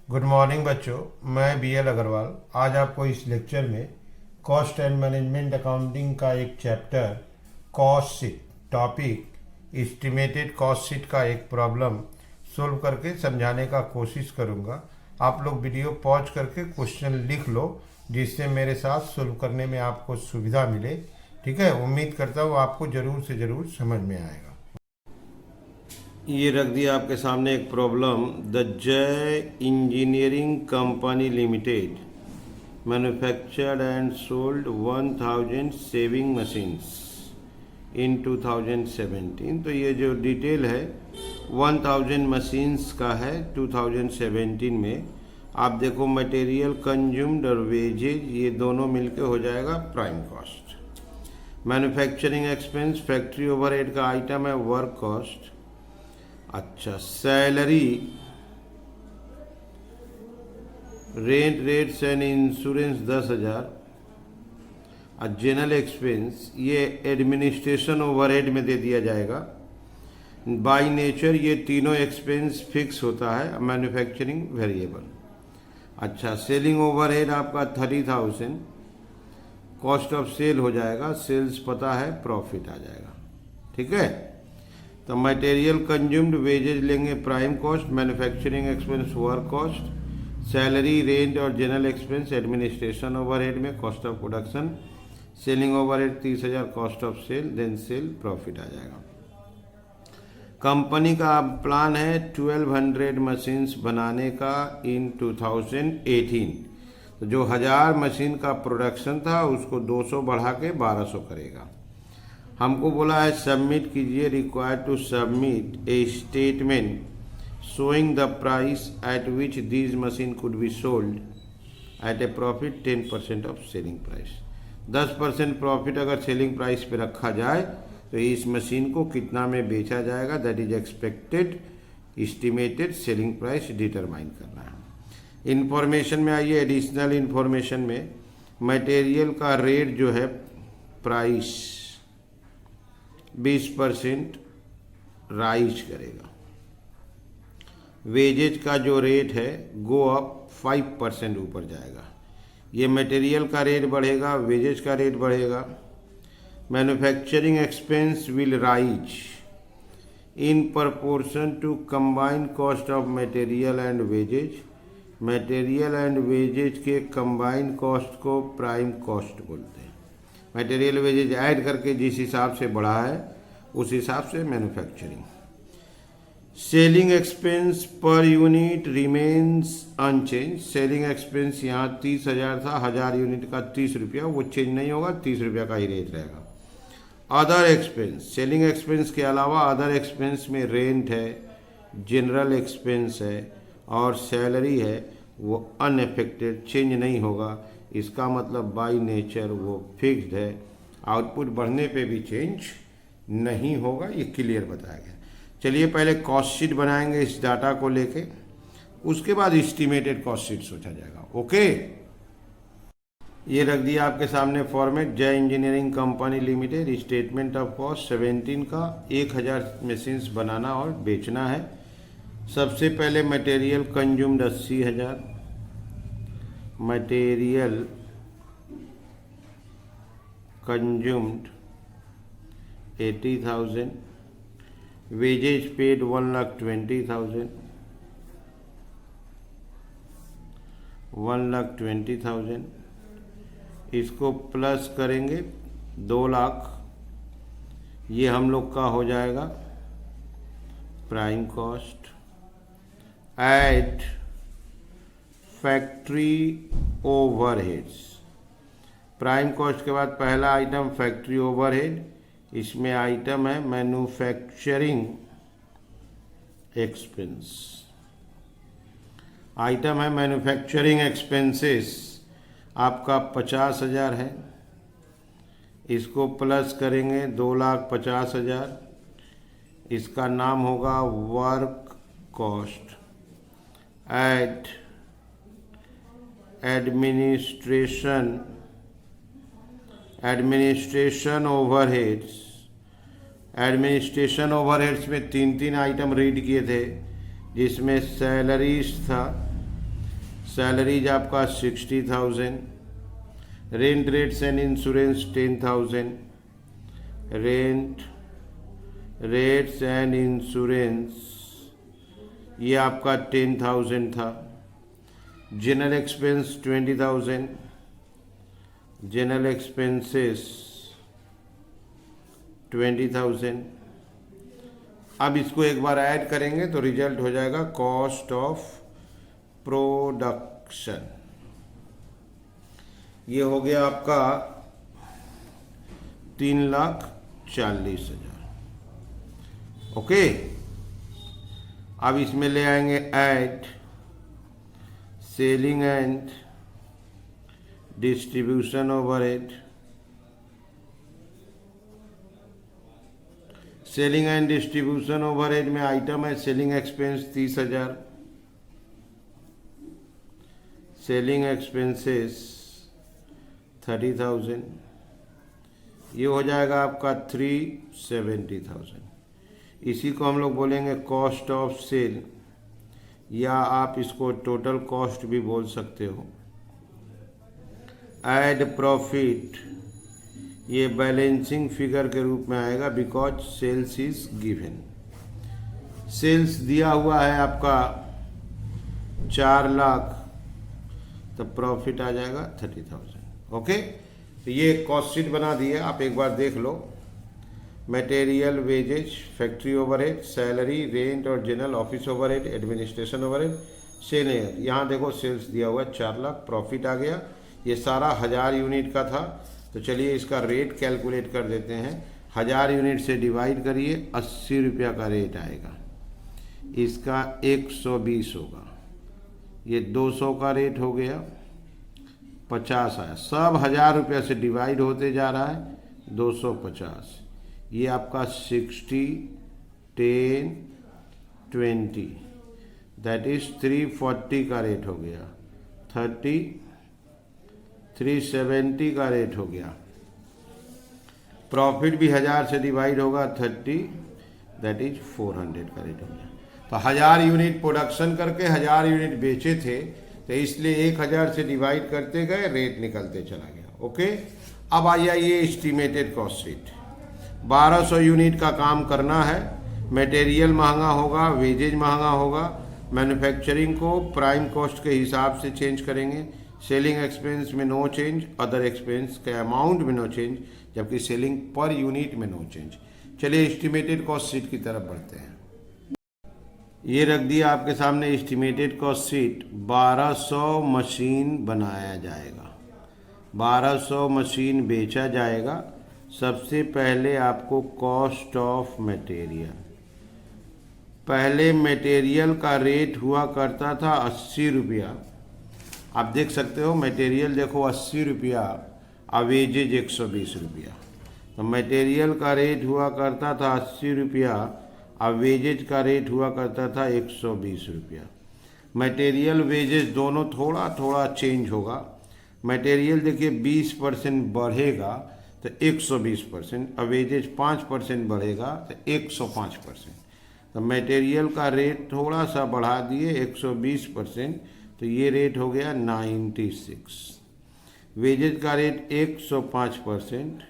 Good morning बच्चों, मैं B L Agarwal आज आपको इस लेक्चर में कॉस्ट एंड मैनेजमेंट अकाउंटिंग का एक chapter cost sheet topic estimated cost sheet का एक प्रॉब्लम सोल्व करके समझाने का कोशिश करूंगा। आप लोग वीडियो पॉज करके क्वेश्चन लिख लो जिससे मेरे साथ सोल्व करने में आपको सुविधा मिले। ठीक है, उम्मीद करता हूँ आपको ज़रूर से ज़रूर समझ में आएगा। ये रख दिया आपके सामने एक प्रॉब्लम। द जय engineering company limited manufactured and sold 1000 saving machines in 2017। तो ये जो डिटेल है 1000 मशीन्स का है 2017 में। आप देखो मटेरियल कंज्यूम्ड और वेजेज ये दोनों मिलके हो जाएगा prime cost. Manufacturing expense factory overhead का आइटम है वर्क कॉस्ट। अच्छा, salary rent rates and insurance 10,000। और जनरल एक्सपेंस ये एडमिनिस्ट्रेशन ओवरहेड में दे दिया जाएगा। बाय नेचर ये तीनों एक्सपेंस फिक्स होता है, मैन्युफैक्चरिंग वेरिएबल। अच्छा, सेलिंग ओवरहेड आपका 30,000 कॉस्ट ऑफ सेल हो जाएगा। सेल्स पता है, प्रॉफिट आ जाएगा। ठीक है, तो मटेरियल कंज्यूम्ड वेजेज लेंगे prime cost, manufacturing expense work cost, salary rent और जनरल एक्सपेंस एडमिनिस्ट्रेशन ओवरहेड में cost of production, selling overhead 30,000 cost of sale, then sale profit आ जाएगा। कंपनी का प्लान है 1200 मशीन्स बनाने का इन 2018। तो जो 1000 मशीन का प्रोडक्शन था उसको 200 बढ़ा के 1200 करेगा। हमको बोला है सबमिट कीजिए, required to submit a statement showing the price at which these machine could be sold at a profit 10% of selling price. 10% profit अगर सेलिंग प्राइस पे रखा जाए तो इस मशीन को कितना में बेचा जाएगा, that is expected estimated selling price determine करना है। इंफॉर्मेशन में आइए, एडिशनल इंफॉर्मेशन में मटेरियल का रेट जो है प्राइस 20% राइज करेगा। वेजेज का जो रेट है गो अप 5% ऊपर जाएगा। ये मटेरियल का रेट बढ़ेगा, वेजेज का रेट बढ़ेगा। Manufacturing expense will rise in proportion to combined cost of material and wages. Material and wages के कंबाइंड कॉस्ट को प्राइम कॉस्ट बोलते हैं। मटेरियल वेजेज ऐड करके जिस हिसाब से बढ़ा है उस हिसाब से manufacturing. Selling expense per unit remains unchanged. Selling expense यहाँ 30,000 था, 1000 यूनिट का 30 रुपया, वो चेंज नहीं होगा, 30 रुपया का ही रेट रहेगा। अदर एक्सपेंस, सेलिंग एक्सपेंस के अलावा अदर एक्सपेंस में रेंट है, जनरल एक्सपेंस है और सैलरी है, वो अनअफेक्टेड, चेंज नहीं होगा। इसका मतलब बाय नेचर वो फिक्स्ड है, आउटपुट बढ़ने पे भी चेंज नहीं होगा। ये क्लियर बताया गया। चलिए पहले कॉस्ट शीट बनाएंगे इस डाटा को लेके, उसके बाद एस्टिमेटेड कॉस्ट शीट सोचा जाएगा। ओके, ये रख दिया आपके सामने फॉर्मेट। जय engineering company limited statement of cost 17 का 1000 मशीन्स बनाना और बेचना है। सबसे पहले material consumed 80,000, material consumed 80,000, wages paid 1,20,000, 1,20,000। इसको प्लस करेंगे 2 लाख, ये हम लोग का हो जाएगा prime cost. Add factory overheads. Prime cost के बाद पहला आइटम फैक्ट्री ओवरहेड, इसमें आइटम है मैन्युफैक्चरिंग एक्सपेंस। आइटम है मैन्युफैक्चरिंग एक्सपेंसेस, आपका 50,000 है। इसको प्लस करेंगे 2,50,000, इसका नाम होगा work cost. Add administration overheads. Administration overheads में 3 आइटम रीड किए थे, जिसमें सैलरीज था, सैलरीज आपका 60,000, rent rates and insurance 10,000, rent rates and insurance ये आपका 10,000 था। General expense 20,000, general expenses 20,000। अब इसको एक बार ऐड करेंगे तो रिजल्ट हो जाएगा कॉस्ट ऑफ प्रोडक्शन। ये हो गया आपका 3,40,000। ओके, अब इसमें ले आएंगे add selling and distribution overhead. Selling and distribution overhead में आइटम है सेलिंग एक्सपेंस 30,000, सेलिंग एक्सपेंसेस 30,000, ये हो जाएगा आपका 370,000। इसी को हम लोग बोलेंगे कॉस्ट ऑफ सेल, या आप इसको टोटल कॉस्ट भी बोल सकते हो। ऐड प्रॉफिट ये बैलेंसिंग फिगर के रूप में आएगा because sales is given. Sales दिया हुआ है आपका 4 लाख, तो प्रॉफिट आ जाएगा 30,000। ओके, तो ये कॉस्ट शीट बना दी है, आप एक बार देख लो। Material, wages, factory overhead, salary, rent और general office overhead, administration overhead, sale. यहाँ देखो सेल्स दिया हुआ है 4 लाख, प्रॉफिट आ गया। ये सारा 1000 यूनिट का था, तो चलिए इसका रेट कैलकुलेट कर देते हैं। 1000 यूनिट से डिवाइड करिए, 80 रुपया का रेट आएगा। इसका 120 होगा, ये 200 का रेट हो गया, 50 आया। सब 1000 रुपया से डिवाइड होते जा रहा है, 250। ये आपका 60, 10, 20 दैट इज 340 का रेट हो गया, 30, 370 का रेट हो गया। प्रॉफिट भी 1000 से डिवाइड होगा, 30 दैट इज 400 का रेट हो गया। तो 1000 यूनिट प्रोडक्शन करके 1000 यूनिट बेचे थे, तो इसलिए 1000 से डिवाइड करते गए, रेट निकलते चला गया। ओके, अब आइए ये एस्टिमेटेड कॉस्ट शीट। 1200 यूनिट का काम करना है, मटेरियल महंगा होगा, वेजेज महंगा होगा, मैन्युफैक्चरिंग को प्राइम कॉस्ट के हिसाब से चेंज करेंगे, सेलिंग एक्सपेंस में नो चेंज, अदर एक्सपेंस के अमाउंट में नो चेंज, जबकि सेलिंग पर यूनिट में नो चेंज। चलिए एस्टिमेटेड कॉस्ट शीट की तरफ बढ़ते हैं। ये रख दिया आपके सामने एस्टिमेटेड कॉस्ट शीट। 1200 मशीन बनाया जाएगा, 1200 मशीन बेचा जाएगा। सबसे पहले आपको कॉस्ट ऑफ मटेरियल, पहले मटेरियल का रेट हुआ करता था 80 रुपया। आप देख सकते हो मटेरियल देखो 80 रुपया, वेजेज 120 रुपया। तो मटेरियल का रेट हुआ करता था 80 रुपया, वेजेज का रेट हुआ करता था 120 रुपया। मटेरियल वेजेज दोनों थोड़ा थोड़ा चेंज होगा। मटेरियल देखिए 20% बढ़ेगा तो 120%, वेजेज 5% बढ़ेगा तो 105%। तो मटेरियल का रेट थोड़ा सा बढ़ा दिए 120%, तो ये रेट हो गया 96। वेजेज का रेट 105%,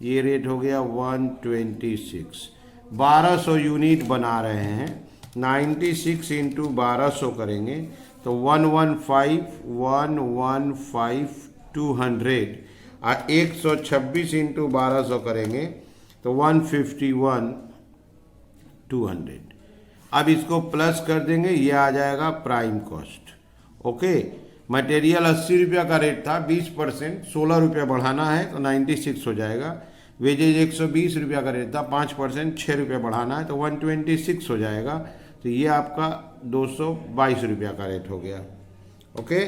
ये रेट हो गया 126। 1200 यूनिट बना रहे हैं, 96 इंटू 1200 करेंगे तो 115, 200, और 126 इंटू 1200 करेंगे तो 151, 200। अब इसको प्लस कर देंगे, ये आ जाएगा प्राइम कॉस्ट। ओके, मटेरियल 80 रुपया का रेट था, 20% 16 रुपया बढ़ाना है तो 96 हो जाएगा। वेजेज 120 रुपया का रेट था, 5% 6 रुपया बढ़ाना है तो 126 हो जाएगा। तो ये आपका 222 रुपया का रेट हो गया। ओके,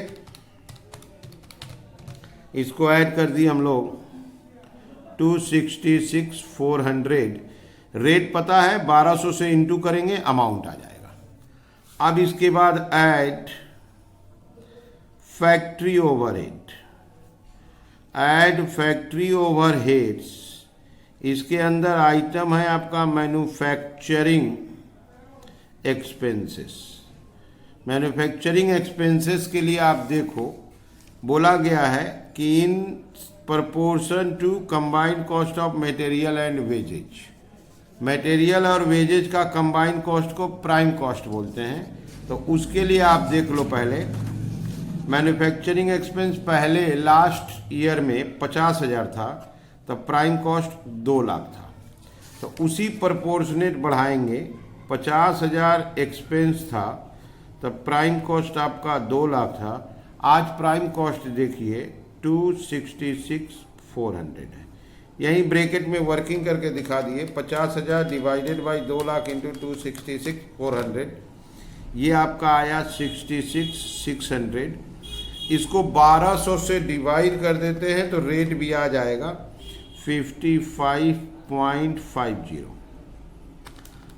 इसको ऐड कर दिए हम लोग, 266, 400। रेट पता है, 1200 से इंटू करेंगे अमाउंट आ जाएगा। अब इसके बाद add factory overhead, add factory overheads. इसके अंदर आइटम है आपका मैन्युफैक्चरिंग एक्सपेंसेस। मैन्युफैक्चरिंग एक्सपेंसेस के लिए आप देखो, बोला गया है कि in proportion to combined cost of material and wages, material और वेजेज का कंबाइंड कॉस्ट को प्राइम कॉस्ट बोलते हैं। तो उसके लिए आप देख लो, पहले मैन्युफैक्चरिंग एक्सपेंस पहले लास्ट ईयर में 50,000 था, तब प्राइम कॉस्ट 2 लाख था। तो उसी प्रपोर्शनेट बढ़ाएंगे, 50,000 एक्सपेंस था तब प्राइम कॉस्ट आपका 2 लाख था। आज प्राइम कॉस्ट देखिए 266,400 है। यही ब्रैकेट में वर्किंग करके दिखा दिए, 50,000 डिवाइडेड बाई 2 लाख इंटू 266,400, ये आपका आया 66,600। इसको 1200 से डिवाइड कर देते हैं तो रेट भी आ जाएगा 55.50।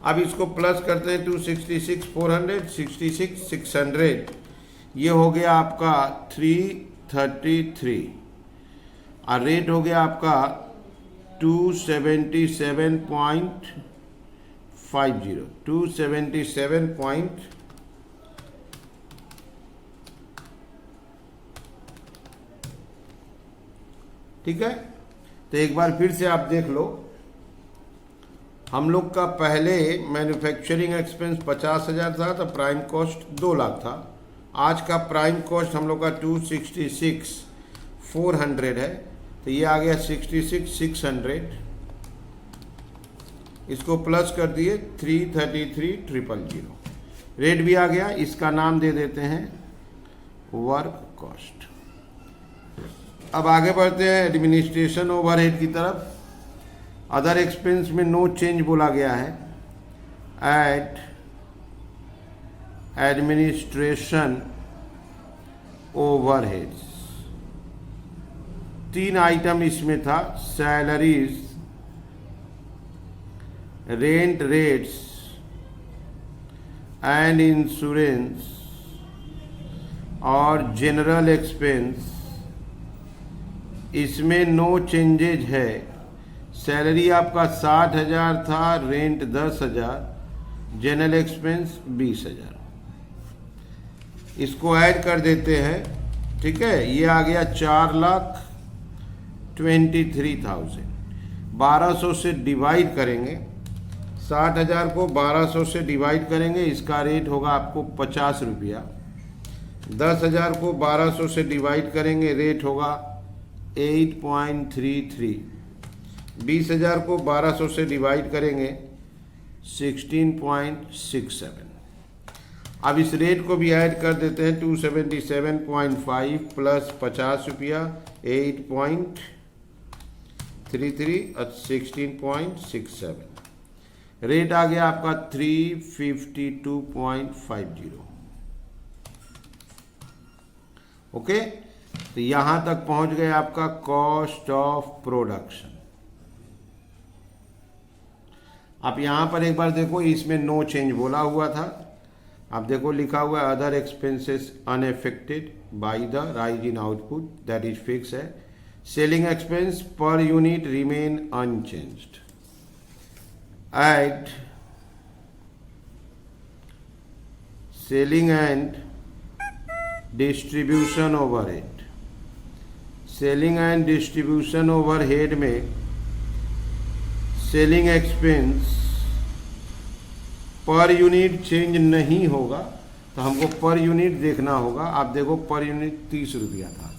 अब इसको प्लस करते हैं 266,400, 66,600, ये हो गया आपका 333 और रेट हो गया आपका 277.50, 277 ठीक है। तो एक बार फिर से आप देख लो, हम लोग का पहले मैन्युफैक्चरिंग एक्सपेंस 50,000 था तो प्राइम कॉस्ट 2 लाख था। आज का प्राइम कॉस्ट हम लोग का 266,400 है, तो ये आ गया 66,600। इसको प्लस कर दिए 333,000, रेट भी आ गया। इसका नाम दे देते हैं वर्क कॉस्ट। अब आगे बढ़ते हैं एडमिनिस्ट्रेशन ओवरहेड की तरफ। अदर एक्सपेंस में नो चेंज बोला गया है। एट एडमिनिस्ट्रेशन ओवरहेड्स 3 आइटम इसमें था, salaries, rent rates and insurance और जनरल एक्सपेंस। इसमें नो चेंजेज है। सैलरी आपका 60,000 था, रेंट 10,000, जनरल एक्सपेंस 20,000। इसको ऐड कर देते हैं, ठीक है। ये आ गया 4,23,000। 1200 से डिवाइड करेंगे, 60,000 को 1200 से डिवाइड करेंगे, इसका रेट होगा आपको 50 रुपया। 10,000 को 1200 से डिवाइड करेंगे, रेट होगा 8.33। 20,000 को 1200 से डिवाइड करेंगे 16.67। अब इस रेट को भी ऐड कर देते हैं, 277.5 प्लस 50 रुपया, 8.33 और 16.67। रेट आ गया आपका 352.50। ओके, तो यहां तक पहुंच गए आपका कॉस्ट ऑफ प्रोडक्शन। आप यहां पर एक बार देखो, इसमें नो चेंज बोला हुआ था। आप देखो लिखा हुआ है other expenses unaffected by the rise in output, that is fix है। Selling expense per unit remain unchanged. Add selling and distribution overhead. Selling and distribution overhead में selling expense per unit change नहीं होगा, तो हमको per unit देखना होगा। आप देखो पर यूनिट 30 रुपया था,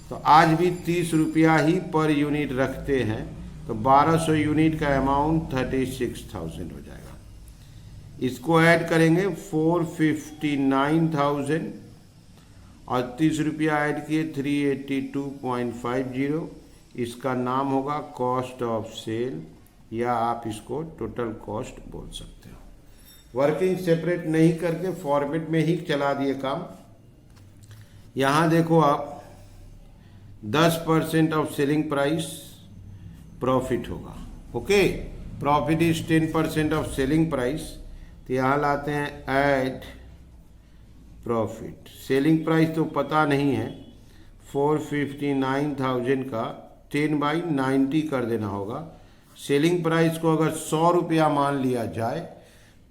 तो आज भी 30 रुपया ही पर यूनिट रखते हैं, तो 1200 यूनिट का अमाउंट 36,000 हो जाएगा। इसको ऐड करेंगे 459,000 और 30 रुपया ऐड किए 382.50। इसका नाम होगा कॉस्ट ऑफ सेल, या आप इसको टोटल कॉस्ट बोल सकते हो। वर्किंग सेपरेट नहीं करके फॉर्मेट में ही चला दिए काम। यहाँ देखो आप 10% ऑफ सेलिंग प्राइस प्रॉफिट होगा। Okay, profit is 10% of selling price. तो यहाँ लाते हैं ऐड प्रॉफिट। सेलिंग प्राइस तो पता नहीं है, 459,000 का 10/90 कर देना होगा। सेलिंग प्राइस को अगर 100 रुपया मान लिया जाए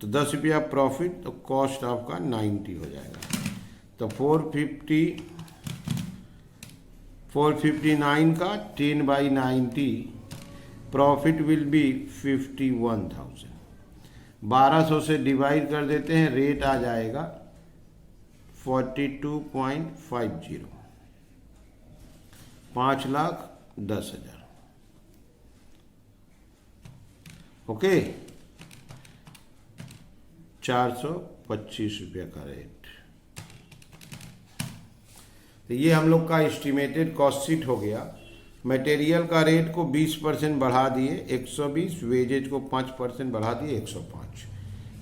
तो 10 रुपया प्रॉफिट, तो कॉस्ट आपका 90 हो जाएगा। तो 459 का 10/90 प्रॉफिट विल बी 51,000। 1200 से डिवाइड कर देते हैं, रेट आ जाएगा 42.50, 5,10,000। ओके, 425 रुपये का रेट। तो ये हम लोग का एस्टिमेटेड कॉस्ट शीट हो गया। मटेरियल का रेट को 20% बढ़ा दिए 120, वेजेज को 5% बढ़ा दिए 105।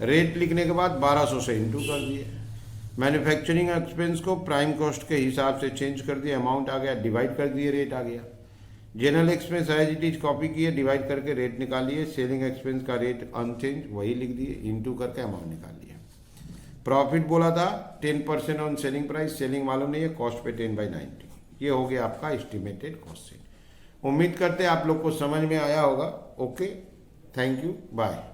रेट लिखने के बाद 1200 से इंटू कर दिए। मैन्युफैक्चरिंग एक्सपेंस को प्राइम कॉस्ट के हिसाब से चेंज कर दिया, अमाउंट आ गया, डिवाइड कर दिए, रेट आ गया। General expense as it is copy किए, डिवाइड करके रेट निकालिए। सेलिंग एक्सपेंस का रेट अनचेंज वही लिख दिए, इंटू करके अमाउंट निकाल लिया। प्रॉफिट बोला था 10% ऑन सेलिंग प्राइस, सेलिंग मालूम नहीं है, कॉस्ट पे 10/90। ये हो गया आपका एस्टिमेटेड कॉस्ट शीट। उम्मीद करते हैं आप लोग को समझ में आया होगा। Okay, thank you, bye.